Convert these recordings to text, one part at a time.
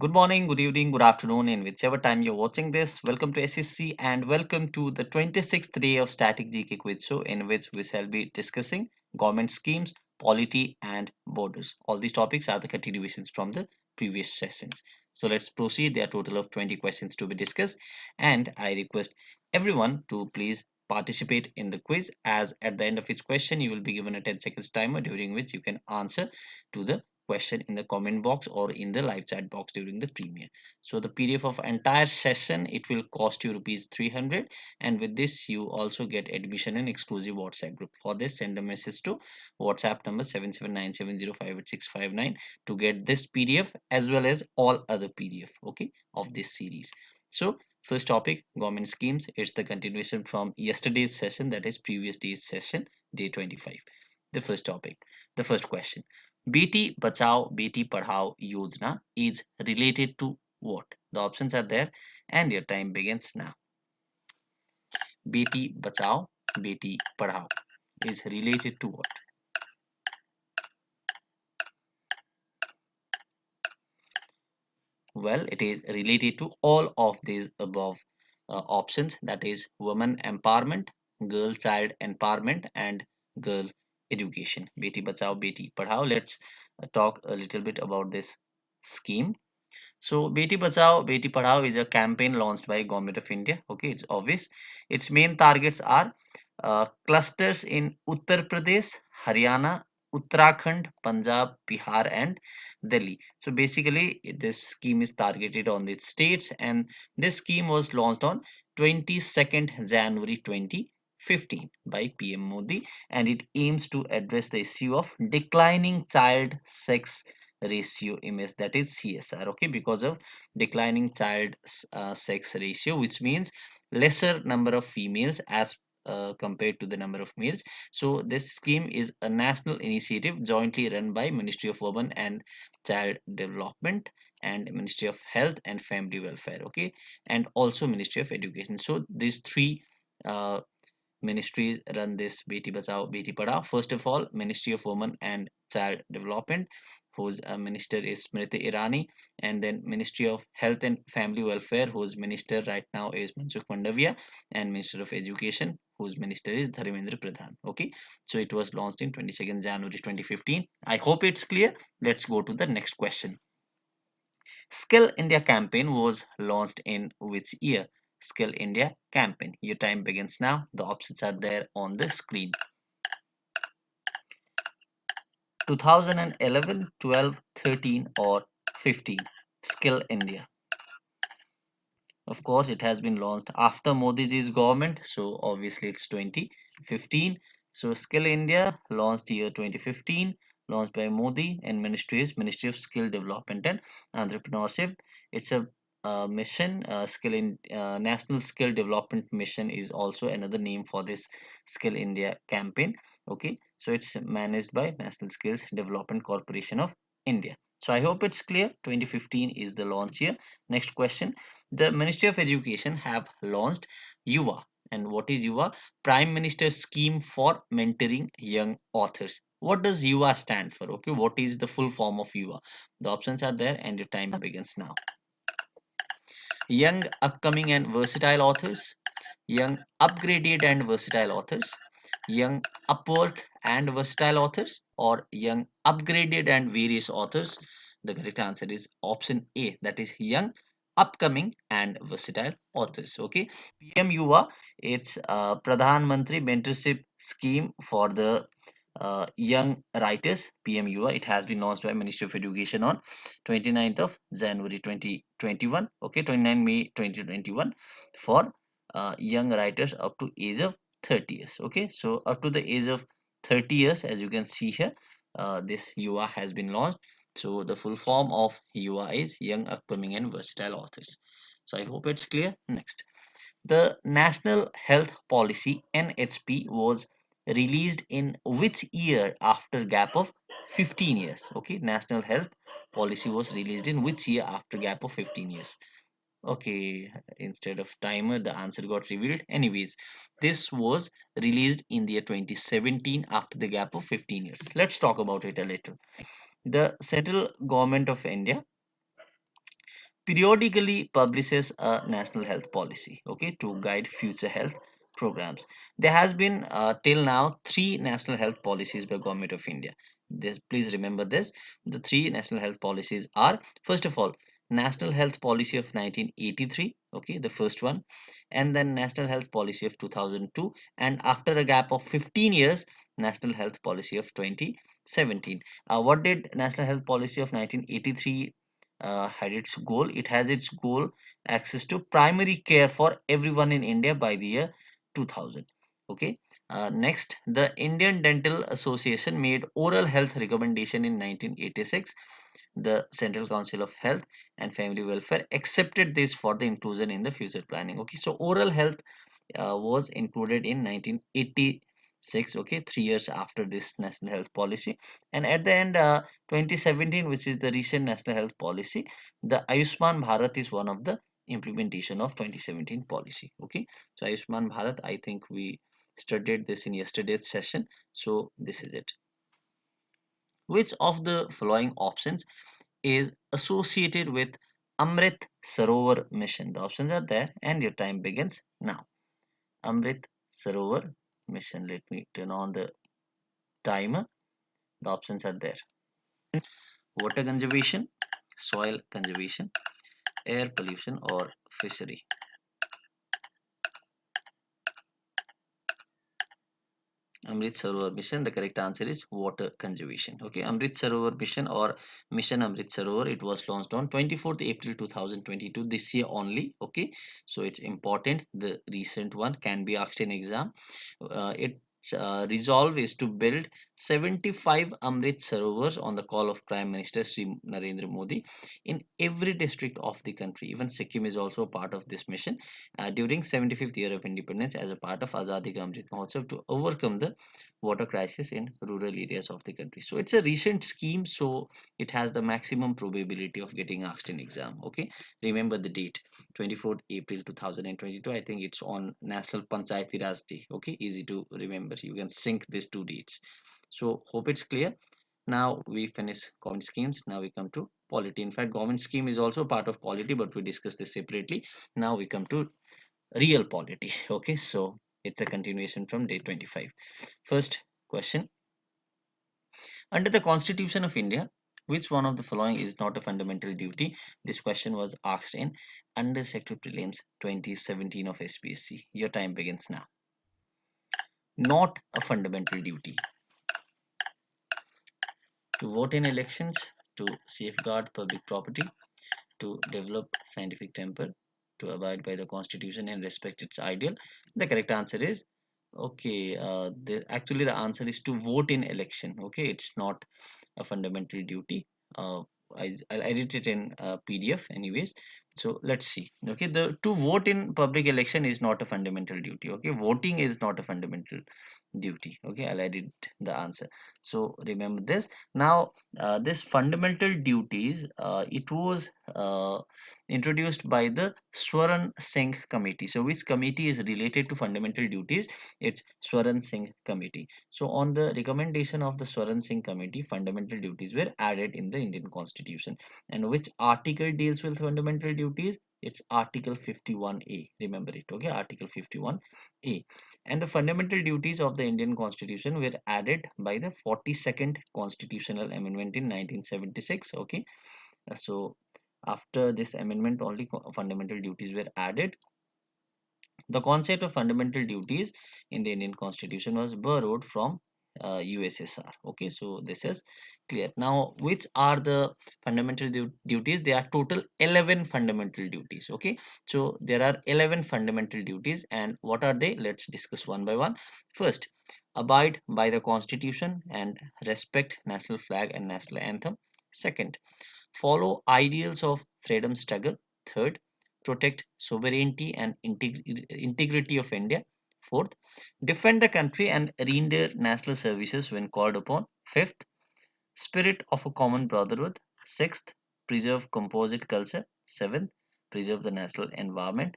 Good morning, good evening, good afternoon, in whichever time you're watching this. Welcome to SSC and welcome to the 26th day of Static GK Quiz Show, in which we shall be discussing government schemes, polity, and borders. All these topics are the continuations from the previous sessions. So let's proceed. There are a total of 20 questions to be discussed, and I request everyone to please participate in the quiz, as at the end of each question you will be given a 10 seconds timer, during which you can answer to the question in the comment box or in the live chat box during the premiere. So the PDF of entire session, it will cost you rupees 300, and with this you also get admission in exclusive WhatsApp group. For this, send a message to WhatsApp number 7797058659 to get this PDF as well as all other PDF, okay, of this series. So first topic, government schemes. It's the continuation from yesterday's session, that is previous day's session, day 25. The first topic, the first question: Beti Bachao Beti Padhao Yojana is related to what? The options are there and your time begins now. Beti Bachao Beti Padhao is related to what? Well, it is related to all of these above options, that is women empowerment, girl child empowerment, and girl education. Beti Bachao Beti Padhao. Let's talk a little bit about this scheme. So, Beti Bachao, Beti Padhao is a campaign launched by Government of India. Okay, it's obvious. Its main targets are clusters in Uttar Pradesh, Haryana, Uttarakhand, Punjab, Bihar, and Delhi. So, basically, this scheme is targeted on the states, and this scheme was launched on 22nd January 2015 by PM Modi, and it aims to address the issue of declining child sex ratio image, that is CSR, okay, because of declining child sex ratio, which means lesser number of females as compared to the number of males. So this scheme is a national initiative jointly run by Ministry of Women and Child Development and Ministry of Health and Family Welfare, okay, and also Ministry of Education. So these three uh, ministries run this Beti Bachao Beti Padhao. First of all, Ministry of Women and Child Development, whose minister is Smriti Irani, and then Ministry of Health and Family Welfare, whose minister right now is Mansukh Mandavia, and Minister of Education, whose minister is Dharmendra Pradhan. Okay, so it was launched in 22nd January 2015. I hope it's clear. Let's go to the next question. Skill India campaign was launched in which year? Skill India campaign. Your time begins now. The options are there on the screen. 2011, 12, 13, or 15. Skill India. Of course, it has been launched after Modi ji's government, so obviously it's 2015. So Skill India launched year 2015, launched by Modi, and ministry is Ministry of Skill Development and Entrepreneurship. It's a mission, National Skill Development Mission is also another name for this Skill India campaign. Okay, so it's managed by National Skills Development Corporation of India. So I hope it's clear. 2015 is the launch year. Next question: the Ministry of Education have launched Yuva. And what is Yuva? Prime Minister's scheme for mentoring young authors. What does Yuva stand for? Okay, what is the full form of Yuva? The options are there and your time begins now. Young, upcoming and versatile authors, young, upgraded and versatile authors, young, upward and versatile authors, or young, upgraded and various authors. The correct answer is option A, that is young, upcoming and versatile authors. Okay, PM Yuva, it's Pradhan Mantri mentorship scheme for the young writers. PM Yuva, it has been launched by Ministry of Education on 29th of January 2021, okay, 29 May 2021, for young writers up to age of 30 years. Okay, so up to the age of 30 years, as you can see here, this Yuva has been launched. So the full form of Yuva is young, upcoming and versatile authors. So I hope it's clear. Next, the National Health Policy NHP was released in which year after gap of 15 years? Okay, National Health Policy was released in which year after gap of 15 years? Okay, instead of timer, the answer got revealed. Anyways, this was released in the year 2017 after the gap of 15 years. Let's talk about it a little. The central government of India periodically publishes a national health policy, okay, to guide future health programs. There has been till now three national health policies by government of India. This, please remember this. The three national health policies are, first of all, national health policy of 1983, okay, the first one, and then national health policy of 2002, and after a gap of 15 years, national health policy of 2017. What did national health policy of 1983 had its goal? It has its goal access to primary care for everyone in India by the year 2000. Okay. Next, the Indian Dental Association made oral health recommendation in 1986. The Central Council of Health and Family Welfare accepted this for the inclusion in the future planning. Okay, so oral health was included in 1986, okay, 3 years after this national health policy. And at the end, 2017, which is the recent national health policy, the Ayushman Bharat is one of the implementation of 2017 policy. Okay, so Ayushman Bharat, I think we studied this in yesterday's session, so this is it. Which of the following options is associated with Amrit Sarovar mission? The options are there and your time begins now. Amrit Sarovar mission. Let me turn on the timer. The options are there. Water conservation, soil conservation, air pollution, or fishery. Amrit Sarovar mission. The correct answer is water conservation. Okay, Amrit Sarovar mission or mission Amrit Sarovar. It was launched on 24th April 2022. This year only. Okay, so it's important. The recent one can be asked in exam. Its resolve is to build 75 Amrit Sarovars on the call of Prime Minister Sri Narendra Modi in every district of the country. Even Sikkim is also part of this mission during 75th year of independence as a part of Azadi Ka Amrit Mahotsav to overcome the water crisis in rural areas of the country. So it's a recent scheme, so it has the maximum probability of getting asked in exam. Okay, remember the date, 24th April 2022. I think it's on National Panchayati Raj Day. Okay, easy to remember. You can sync these two dates. So hope it's clear. Now we finish government schemes. Now we come to polity. In fact, government scheme is also part of polity, but we discuss this separately. Now we come to real polity. Okay, so it's a continuation from day 25. First question: under the Constitution of India, which one of the following is not a fundamental duty? This question was asked in under sector prelims 2017 of SPSC. Your time begins now. Not a fundamental duty: to vote in elections, to safeguard public property, to develop scientific temper, to abide by the constitution and respect its ideal. The correct answer is okay. Actually the answer is to vote in election. Okay, it's not a fundamental duty. uh, I'll edit it in PDF anyways. So let's see. Okay, the to vote in public election is not a fundamental duty. Okay, voting is not a fundamental duty. Okay, I'll edit the answer. So remember this. Now this fundamental duties, it was introduced by the Swaran Singh committee. So which committee is related to fundamental duties? It's Swaran Singh committee. So on the recommendation of the Swaran Singh committee, fundamental duties were added in the Indian constitution. And which article deals with fundamental duties? It's article 51A. Remember it. Okay, article 51A. And the fundamental duties of the Indian constitution were added by the 42nd constitutional amendment in 1976. Okay, so after this amendment only fundamental duties were added. The concept of fundamental duties in the Indian constitution was borrowed from USSR. Okay, so this is clear. Now which are the fundamental duties? There are total 11 fundamental duties. Okay, so there are 11 fundamental duties, and what are they? Let's discuss one by one. First, abide by the constitution and respect national flag and national anthem. Second, follow ideals of freedom struggle. Third, protect sovereignty and integrity of India. Fourth, defend the country and render national services when called upon. Fifth, spirit of a common brotherhood. Sixth, preserve composite culture. Seventh, preserve the national environment.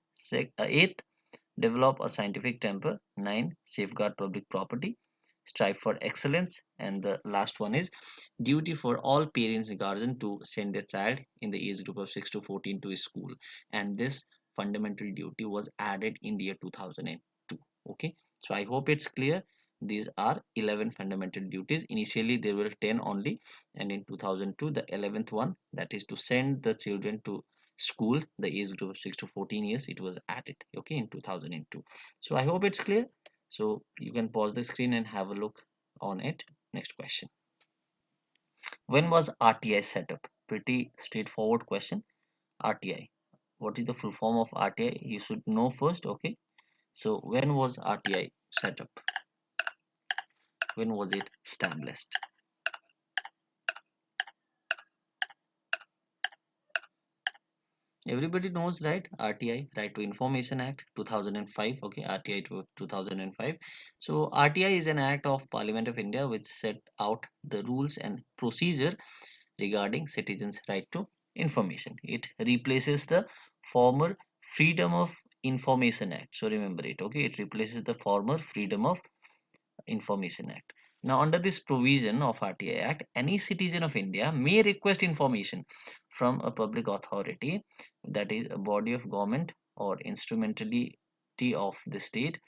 Eighth, develop a scientific temper. Nine, safeguard public property. strive for excellence, and the last one is duty for all parents and guardians to send their child in the age group of 6 to 14 to school. And this fundamental duty was added in the year 2002. Okay, so I hope it's clear. These are 11 fundamental duties. Initially there were 10 only, and in 2002 the 11th one, that is to send the children to school, the age group of 6 to 14 years, it was added, okay, in 2002. So I hope it's clear. So you can pause the screen and have a look on it. Next question. When was RTI set up? Pretty straightforward question. RTI. What is the full form of RTI? You should know first, okay? So when was RTI set up? When was it established? Everybody knows, right? RTI, Right to Information Act 2005. Okay, RTI to 2005. So RTI is an act of Parliament of India which set out the rules and procedure regarding citizens' right to information. It replaces the former Freedom of Information Act. So remember it. Okay, it replaces the former Freedom of Information Act. Now, under this provision of RTI Act, any citizen of India may request information from a public authority, that is a body of government or instrumentality of the state,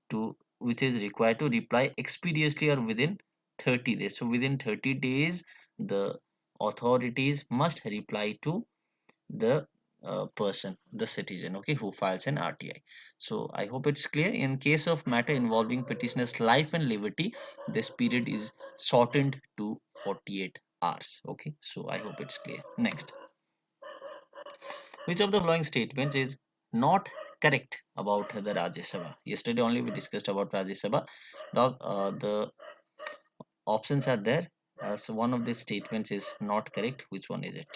to which is required to reply expeditiously or within 30 days. So within 30 days, the authorities must reply to the person, the citizen, okay, who files an RTI. So I hope it's clear. In case of matter involving petitioner's life and liberty, this period is shortened to 48 hours. Okay, so I hope it's clear. Next, which of the following statements is not correct about the Rajya Sabha? Yesterday only we discussed about Rajya Sabha. Now the options are there. So one of these statements is not correct. Which one is it?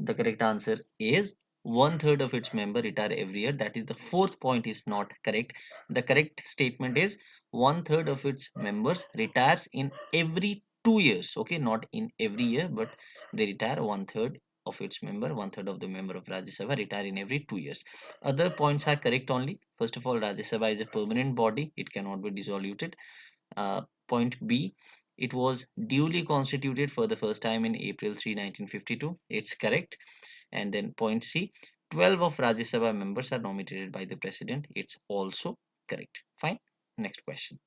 The correct answer is one third of its member retire every year. That is, the fourth point is not correct. The correct statement is one third of its members retires in every 2 years. Okay, not in every year, but they retire one third of its member, one third of the member of Rajya Sabha retire in every 2 years. Other points are correct only. First of all, Rajya Sabha is a permanent body; it cannot be dissolved. Point B, it was duly constituted for the first time in April 3, 1952. It's correct. And then point C, 12 of Rajya Sabha members are nominated by the president. It's also correct. Fine. Next question.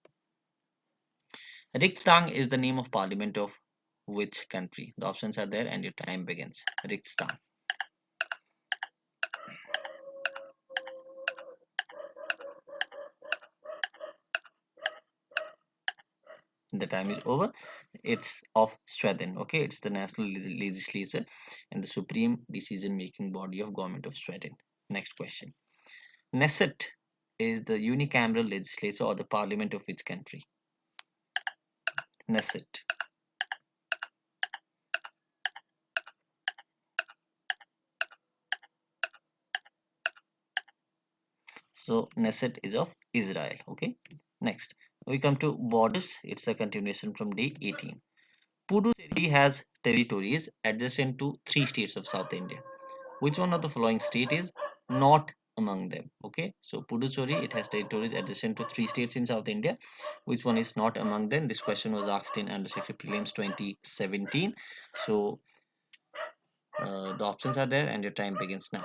Riksdag is the name of parliament of which country? The options are there and your time begins. Riksdag. The time is over. It's of Sweden. Okay, it's the national legislature and the supreme decision making body of government of Sweden. Next question. Knesset is the unicameral legislature or the parliament of which country? Knesset. So Knesset is of Israel. Okay. Next, we come to borders. It's a continuation from day 18. Puducherry has territories adjacent to three states of South India. Which one of the following state is not among them? Okay, so Puducherry, it has territories adjacent to three states in South India. Which one is not among them? This question was asked in Undersecretary Prelims 2017. So the options are there and your time begins now.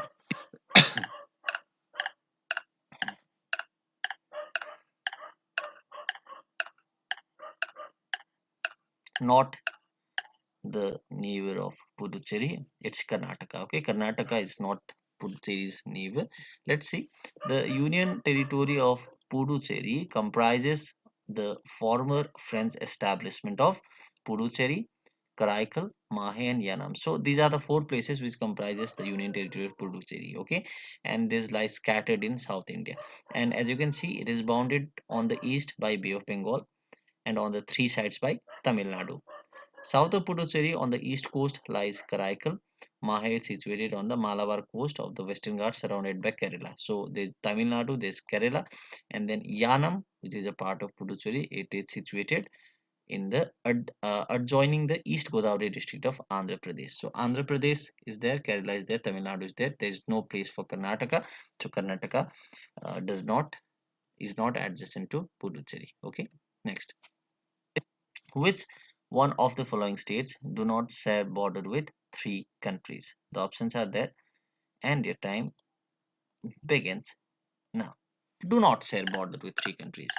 Not the neighbor of Puducherry, it's Karnataka. Okay, Karnataka is not Puducherry's neighbor. Let's see. The Union territory of Puducherry comprises the former French establishment of Puducherry, Karaikal, Mahe, and Yanam. So these are the four places which comprises the Union territory of Puducherry. Okay, and this lies scattered in South India. And as you can see, it is bounded on the east by Bay of Bengal and on the three sides by Tamil Nadu. South of Puducherry on the east coast lies Karaikal. Mahe is situated on the Malabar coast of the Western Ghats surrounded by Kerala. So there's Tamil Nadu, there's Kerala, and then Yanam, which is a part of Puducherry, it is situated in the adjoining the East Godavari district of Andhra Pradesh. So Andhra Pradesh is there, Kerala is there, Tamil Nadu is there. There is no place for Karnataka. So Karnataka does not is not adjacent to Puducherry. Okay, next. Which one of the following states do not share border with three countries? The options are there, and your time begins now. Do not share border with three countries: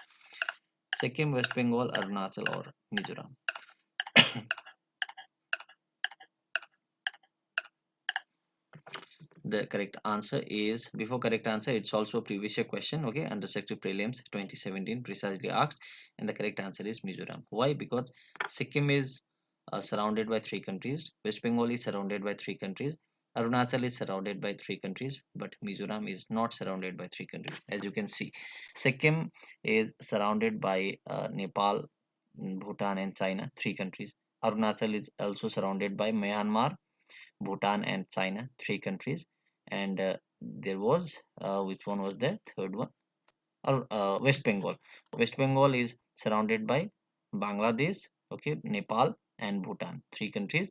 Sikkim, West Bengal, Arunachal, or Mizoram. The correct answer is, before correct answer, it's also a previous year question, okay, under sector prelims 2017 precisely asked, and the correct answer is Mizoram. Why? Because Sikkim is surrounded by three countries, West Bengal is surrounded by three countries, Arunachal is surrounded by three countries, but Mizoram is not surrounded by three countries. As you can see, Sikkim is surrounded by Nepal, Bhutan, and China, three countries. Arunachal is also surrounded by Myanmar, Bhutan, and China, three countries. And there was which one was the third one? West Bengal. West Bengal is surrounded by Bangladesh, okay, Nepal, and Bhutan, three countries.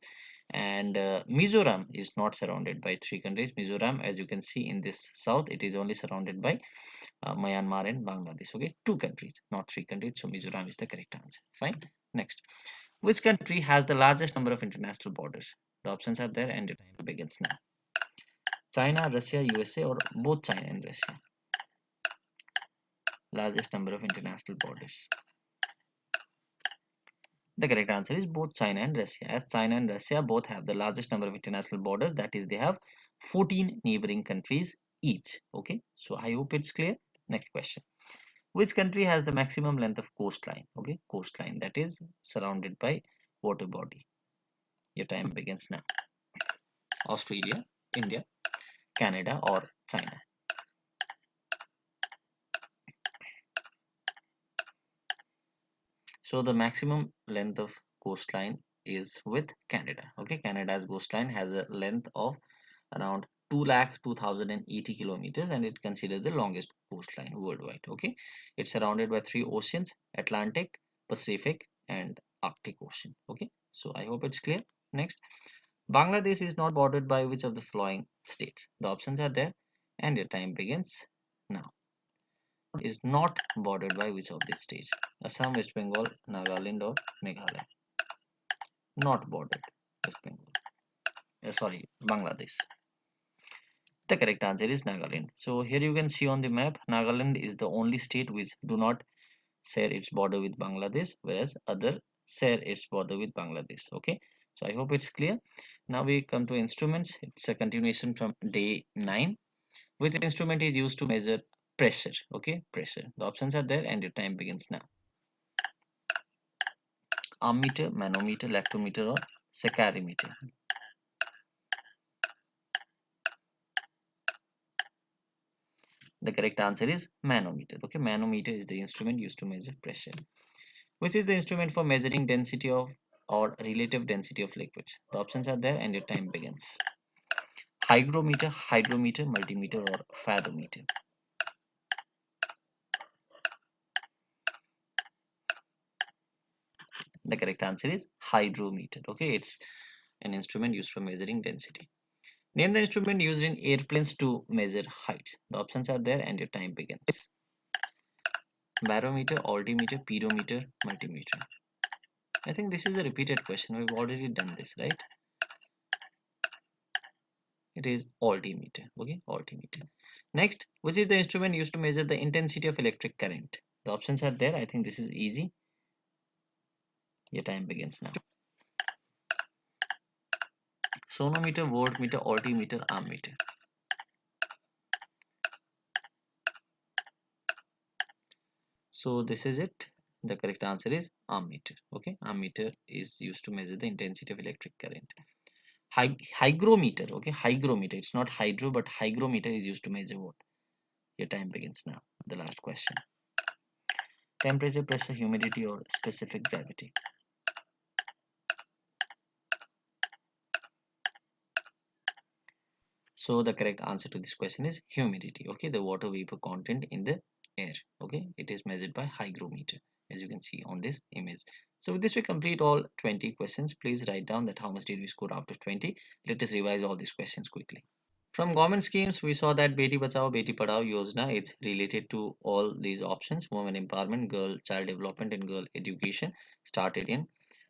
And Mizoram is not surrounded by three countries. Mizoram, as you can see in this south, it is only surrounded by Myanmar and Bangladesh. Okay, two countries, not three countries. So Mizoram is the correct answer. Fine. Next, which country has the largest number of international borders? The options are there, and your time begins now. China, Russia, USA, or both China and Russia? Largest number of international borders. The correct answer is both China and Russia, as China and Russia both have the largest number of international borders, that is, they have 14 neighboring countries each. Okay, so I hope it's clear. Next question. Which country has the maximum length of coastline? Okay, coastline, that is surrounded by water body. Your time begins now. Australia, India, Canada, or China? So the maximum length of coastline is with Canada. Okay, Canada's coastline has a length of around 2,02,080 kilometers, and it considered the longest coastline worldwide. Okay, it's surrounded by three oceans: Atlantic, Pacific, and Arctic Ocean. Okay, so I hope it's clear. Next, Bangladesh is not bordered by which of the following states? The options are there, and your time begins now. Is not bordered by which of these states? Assam, West Bengal, Nagaland, or Meghalaya? Not bordered. West Bengal. Sorry, Bangladesh. The correct answer is Nagaland. So here you can see on the map, Nagaland is the only state which do not share its border with Bangladesh, whereas other share its border with Bangladesh. Okay, so I hope it's clear. Now we come to instruments. It's a continuation from day 9. Which instrument is used to measure pressure? Okay, pressure. The options are there, and your time begins now. Ammeter, manometer, lactometer, or saccharimeter? The correct answer is manometer. Okay, manometer is the instrument used to measure pressure. Which is the instrument for measuring density of or relative density of liquids? The options are there, and your time begins. Hygrometer, hydrometer, multimeter, or fathometer? The correct answer is hydrometer. Okay, it's an instrument used for measuring density. Name the instrument used in airplanes to measure heights. The options are there, and your time begins. Barometer, altimeter, pedometer, multimeter. I think this is a repeated question. We've already done this, right? It is altimeter. Okay, altimeter. Next, which is the instrument used to measure the intensity of electric current? The options are there. I think this is easy. Your time begins now. Sonometer, voltmeter, altimeter, ammeter. So this is it. The correct answer is ammeter. Okay, ammeter is used to measure the intensity of electric current. Hygrometer. Okay, hygrometer. It's not hydro, but hygrometer is used to measure what? Your time begins now. The last question. Temperature, pressure, humidity, or specific gravity? So the correct answer to this question is humidity. Okay, the water vapor content in the air. Okay, it is measured by hygrometer, as you can see on this image. So with this, we complete all 20 questions. Please write down that how much did we score after 20. Let us revise all these questions quickly. From government schemes, we saw that Beti Bachao, Beti Padhao Yojana is related to all these options. Women empowerment, girl child development and girl education started in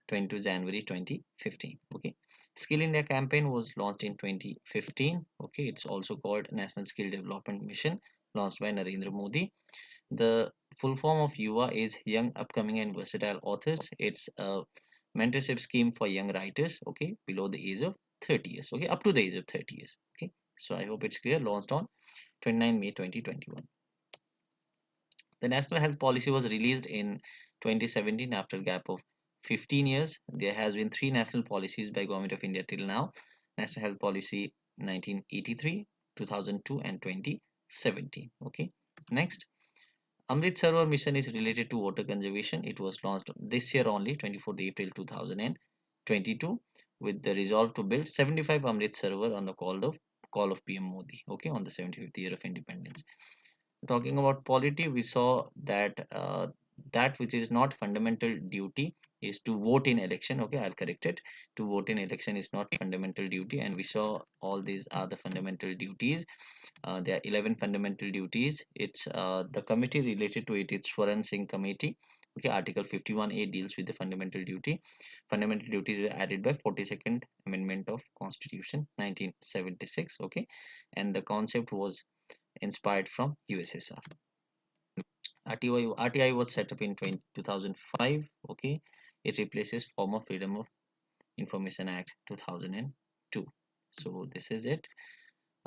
22 January 2015. Okay. Skill India campaign was launched in 2015. Okay. It's also called National Skill Development Mission, launched by Narendra Modi. The full form of YUVA is Young Upcoming and Versatile Authors. It's a mentorship scheme for young writers, okay, below the age of 30 years, okay, up to the age of 30 years, okay. So I hope it's clear. Launched on 29 May 2021. The National Health Policy was released in 2017 after a gap of 15 years. There has been three national policies by Government of India till now. National Health Policy 1983, 2002 and 2017. Okay. Next, Amrit Sarovar mission is related to water conservation. It was launched this year only, 24th April 2022, with the resolve to build 75 Amrit Sarovar on the call of PM Modi. Okay, on the 75th year of independence. Talking about polity, we saw that that which is not fundamental duty is to vote in election. Okay, I'll correct it. To vote in election is not fundamental duty, and we saw all these are the fundamental duties. There are 11 fundamental duties. It's the committee related to it. It's Swaran Singh Committee. Okay, Article 51A deals with the fundamental duty. Fundamental duties were added by 42nd Amendment of Constitution 1976. Okay, and the concept was inspired from USSR. RTI was set up in 2005. Okay, it replaces Former Freedom of Information Act 2002. So this is it.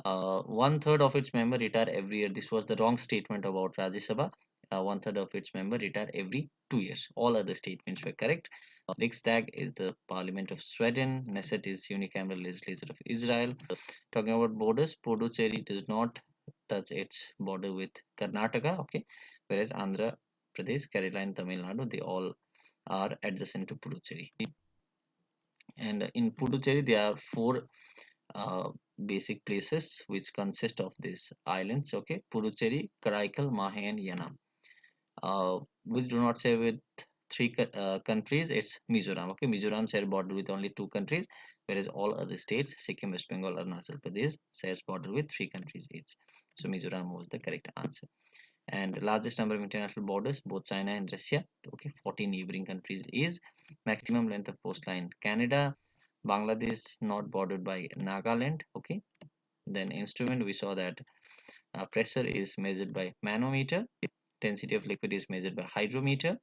One third of its member retire every year. This was the wrong statement about Rajya Sabha. One third of its member retire every 2 years. All other statements were correct. Riksdag is the Parliament of Sweden. Knesset is unicameral legislature of Israel. Talking about borders, Puducherry does not touch its border with Karnataka. Okay, whereas Andhra Pradesh, Kerala, and Tamil Nadu, they all are adjacent to Puducherry. And in Puducherry, there are four uh, basic places which consist of these islands. Okay, Puducherry, Karaikal, Mahe, and Yanam. Which do not share with three countries. It's Mizoram. Okay, Mizoram share border with only two countries, whereas all other states, Sikkim, West Bengal, Arunachal Pradesh, shares border with three countries each. So Mizoram was the correct answer. And largest number of international borders, both China and Russia. Okay, 14 neighboring countries is maximum length of coastline. Canada, Bangladesh not bordered by Nagaland. Okay, then instrument we saw that pressure is measured by manometer, density of liquid is measured by hydrometer,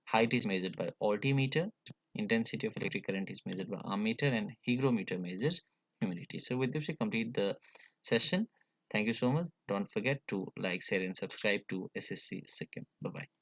height is measured by altimeter, intensity of electric current is measured by ammeter, and hygrometer measures humidity. So with this we complete the session. Thank you so much. Don't forget to like, share and subscribe to SSC Sikkim. Bye bye.